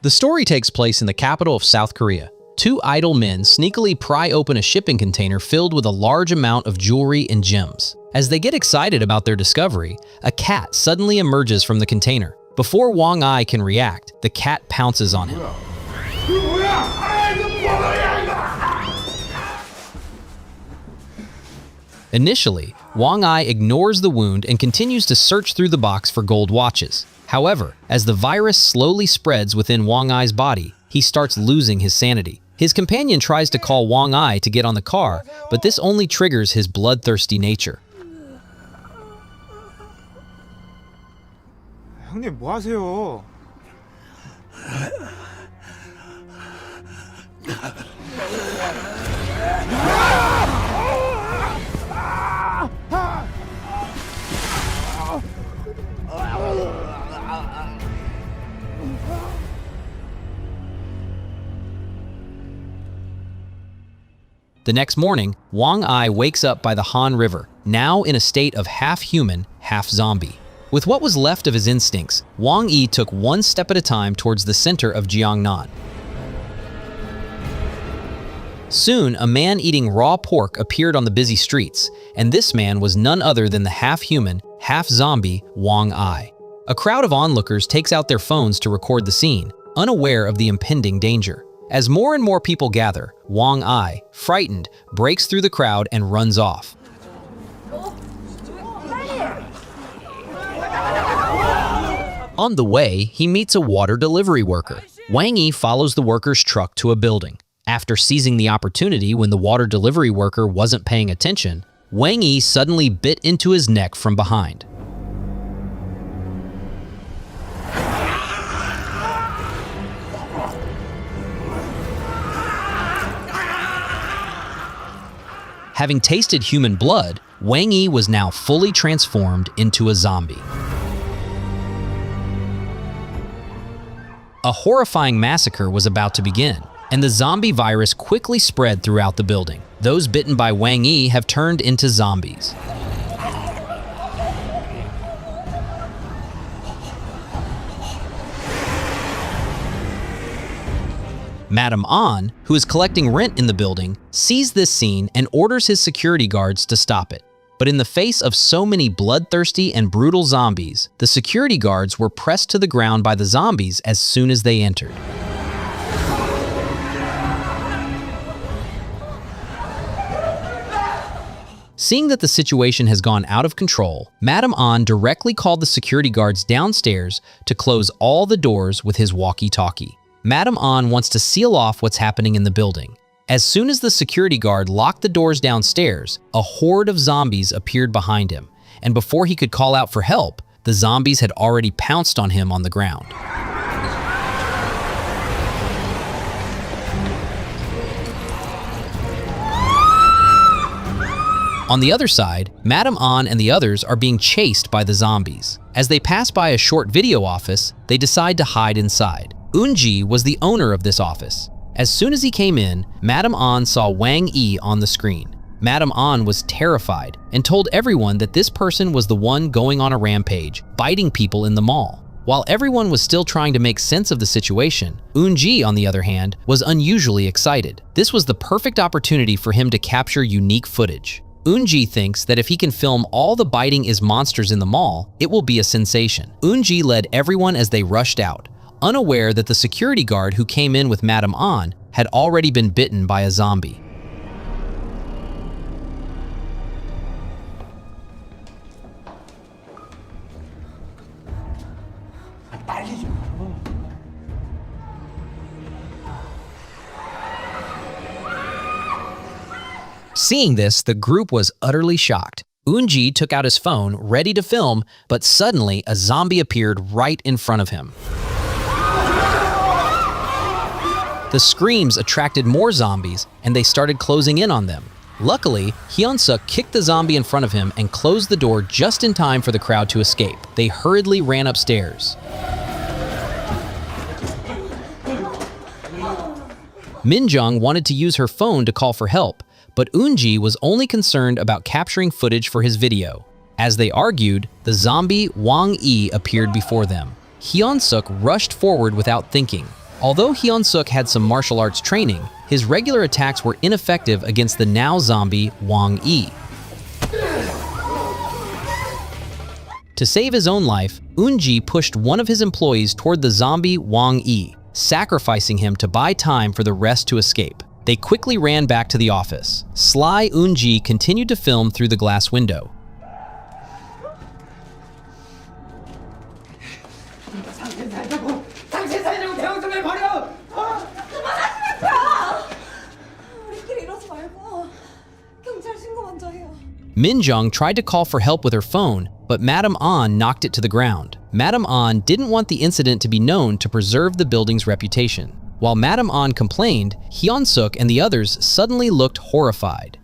The story takes place in the capital of South Korea. Two idle men sneakily pry open a shipping container filled with a large amount of jewelry and gems. As they get excited about their discovery, a cat suddenly emerges from the container. Before Wang Ai can react, the cat pounces on him. Initially, Wang Ai ignores the wound and continues to search through the box for gold watches. However, as the virus slowly spreads within Wang Ai's body, he starts losing his sanity. His companion tries to call Wang Ai to get on the car, but this only triggers his bloodthirsty nature. 형님 뭐 하세요? The next morning, Wang Ai wakes up by the Han River, now in a state of half human, half zombie. With what was left of his instincts, Wang Yi took one step at a time towards the center of Jiangnan. Soon, a man eating raw pork appeared on the busy streets, and this man was none other than the half-human, half-zombie Wang Ai. A crowd of onlookers takes out their phones to record the scene, unaware of the impending danger. As more and more people gather, Wang Ai, frightened, breaks through the crowd and runs off. On the way, he meets a water delivery worker. Wang Yi follows the worker's truck to a building. After seizing the opportunity when the water delivery worker wasn't paying attention, Wang Yi suddenly bit into his neck from behind. Having tasted human blood, Wang Yi was now fully transformed into a zombie. A horrifying massacre was about to begin, and the zombie virus quickly spread throughout the building. Those bitten by Wang Yi have turned into zombies. Madam An, who is collecting rent in the building, sees this scene and orders his security guards to stop it. But in the face of so many bloodthirsty and brutal zombies, the security guards were pressed to the ground by the zombies as soon as they entered. Seeing that the situation has gone out of control, Madam An directly called the security guards downstairs to close all the doors with his walkie-talkie. Madam An wants to seal off what's happening in the building. As soon as the security guard locked the doors downstairs, a horde of zombies appeared behind him, and before he could call out for help, the zombies had already pounced on him on the ground. On the other side, Madam An and the others are being chased by the zombies. As they pass by a short video office, they decide to hide inside. Eun-ji was the owner of this office. As soon as he came in, Madam An saw Wang Yi on the screen. Madam An was terrified and told everyone that this person was the one going on a rampage, biting people in the mall. While everyone was still trying to make sense of the situation, Eun-ji, on the other hand, was unusually excited. This was the perfect opportunity for him to capture unique footage. Eun-ji thinks that if he can film all the biting is monsters in the mall, it will be a sensation. Eun-ji led everyone as they rushed out, unaware that the security guard who came in with Madam An had already been bitten by a zombie. Seeing this, the group was utterly shocked. Eun-ji took out his phone, ready to film, but suddenly a zombie appeared right in front of him. The screams attracted more zombies, and they started closing in on them. Luckily, Hyun-seok kicked the zombie in front of him and closed the door just in time for the crowd to escape. They hurriedly ran upstairs. Min-jung wanted to use her phone to call for help, but Eun-ji was only concerned about capturing footage for his video. As they argued, the zombie Wang Yi appeared before them. Hyun-seok rushed forward without thinking. Although Hyun-seok had some martial arts training, his regular attacks were ineffective against the now zombie Wang-yi. To save his own life, Eun-ji pushed one of his employees toward the zombie Wang-yi, sacrificing him to buy time for the rest to escape. They quickly ran back to the office. Sly Eun-ji continued to film through the glass window. Min-jung tried to call for help with her phone, but Madame An knocked it to the ground. Madame An didn't want the incident to be known to preserve the building's reputation. While Madame An complained, Hyun-seok and the others suddenly looked horrified.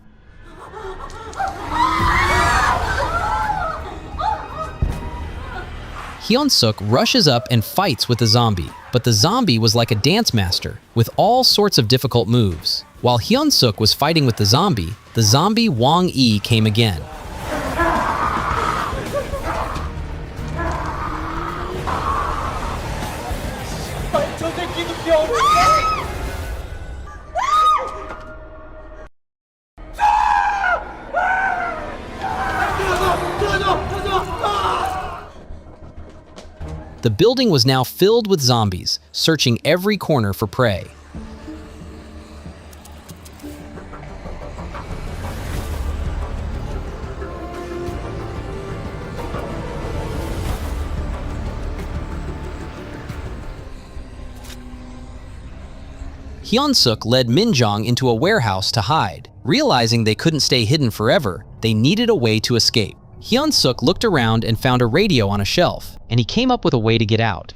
Hyun-seok rushes up and fights with the zombie, but the zombie was like a dance master, with all sorts of difficult moves. While Hyun-seok was fighting with the zombie Wang-yi came again. The building was now filled with zombies, searching every corner for prey. Hyun-seok led Min-jung into a warehouse to hide. Realizing they couldn't stay hidden forever, they needed a way to escape. Hyun-seok looked around and found a radio on a shelf, and he came up with a way to get out.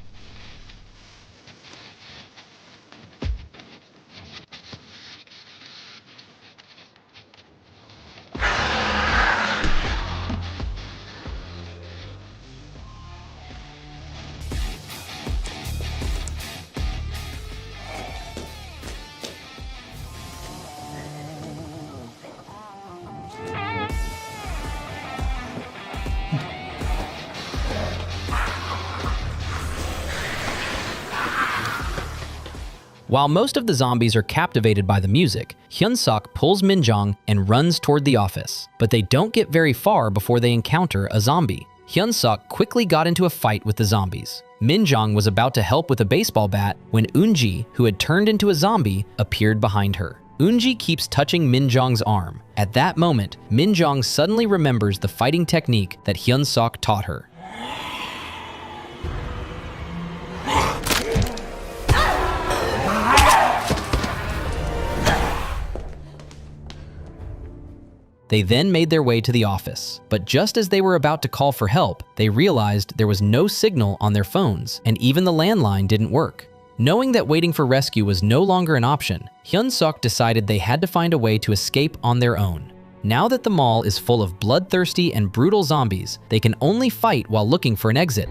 While most of the zombies are captivated by the music, Hyun-seok pulls Min-jung and runs toward the office. But they don't get very far before they encounter a zombie. Hyun-seok quickly got into a fight with the zombies. Min-jung was about to help with a baseball bat when Eun-ji, who had turned into a zombie, appeared behind her. Eun-ji keeps touching Min-jung's arm. At that moment, Min-jung suddenly remembers the fighting technique that Hyun-seok taught her. They then made their way to the office. But just as they were about to call for help, they realized there was no signal on their phones, and even the landline didn't work. Knowing that waiting for rescue was no longer an option, Hyun-seok decided they had to find a way to escape on their own. Now that the mall is full of bloodthirsty and brutal zombies, they can only fight while looking for an exit.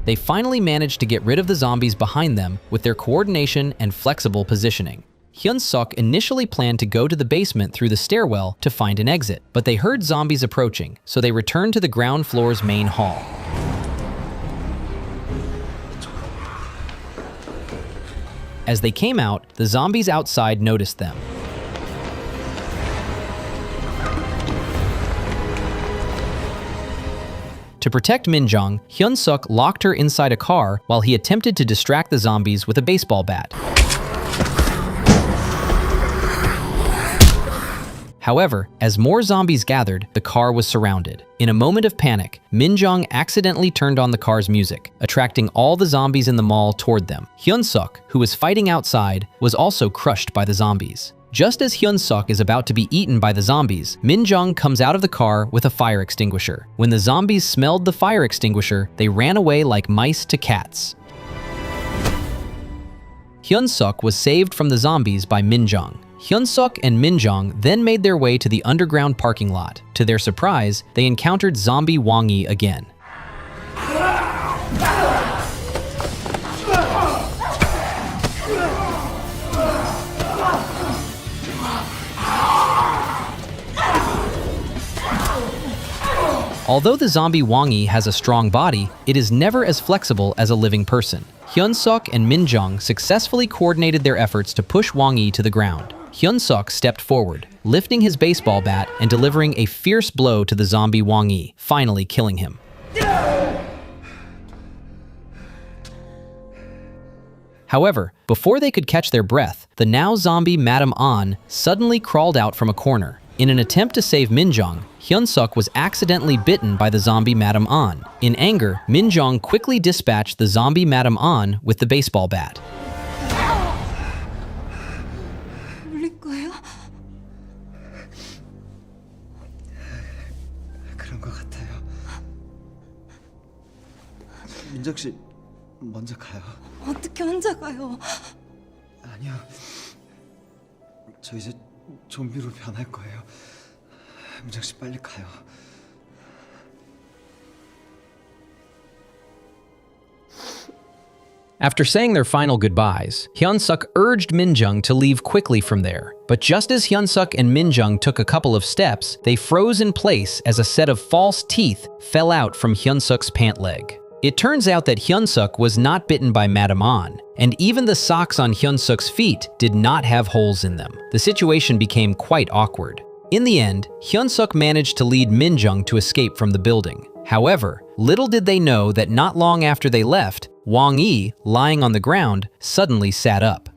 They finally managed to get rid of the zombies behind them with their coordination and flexible positioning. Hyun-seok initially planned to go to the basement through the stairwell to find an exit, but they heard zombies approaching, so they returned to the ground floor's main hall. As they came out, the zombies outside noticed them. To protect Min-jung, Hyun-seok locked her inside a car while he attempted to distract the zombies with a baseball bat. However, as more zombies gathered, the car was surrounded. In a moment of panic, Min-jung accidentally turned on the car's music, attracting all the zombies in the mall toward them. Hyun-seok, who was fighting outside, was also crushed by the zombies. Just as Hyun-seok is about to be eaten by the zombies, Min-jung comes out of the car with a fire extinguisher. When the zombies smelled the fire extinguisher, they ran away like mice to cats. Hyun-seok was saved from the zombies by Min-jung. Hyun-seok and Min-jung then made their way to the underground parking lot. To their surprise, they encountered zombie Wang-yi again. Although the zombie Wang Yi has a strong body, it is never as flexible as a living person. Hyun-seok and Min-jung successfully coordinated their efforts to push Wang Yi to the ground. Hyun-seok stepped forward, lifting his baseball bat and delivering a fierce blow to the zombie Wang Yi, finally killing him. However, before they could catch their breath, the now zombie Madam An suddenly crawled out from a corner. In an attempt to save Min-jung, Hyun-seok was accidentally bitten by the zombie Madam An. In anger, Min-jung quickly dispatched the zombie Madam An with the baseball bat. 물릴 거예요? 그런 것 같아요. 민정 씨 먼저 가요. 어떻게 혼자 가요? 아니요. 저 이제 좀비로 변할 거예요. 민정 씨 빨리 가요. After saying their final goodbyes, Hyun-seok urged Min-jung to leave quickly from there. But just as Hyun-seok and Min-jung took a couple of steps, they froze in place as a set of false teeth fell out from Hyun-seok's pant leg. It turns out that Hyun-seok was not bitten by Madam An, and even the socks on Hyun-seok's feet did not have holes in them. The situation became quite awkward. In the end, Hyun-seok managed to lead Min-jung to escape from the building. However, little did they know that not long after they left, Wang Yi, lying on the ground, suddenly sat up.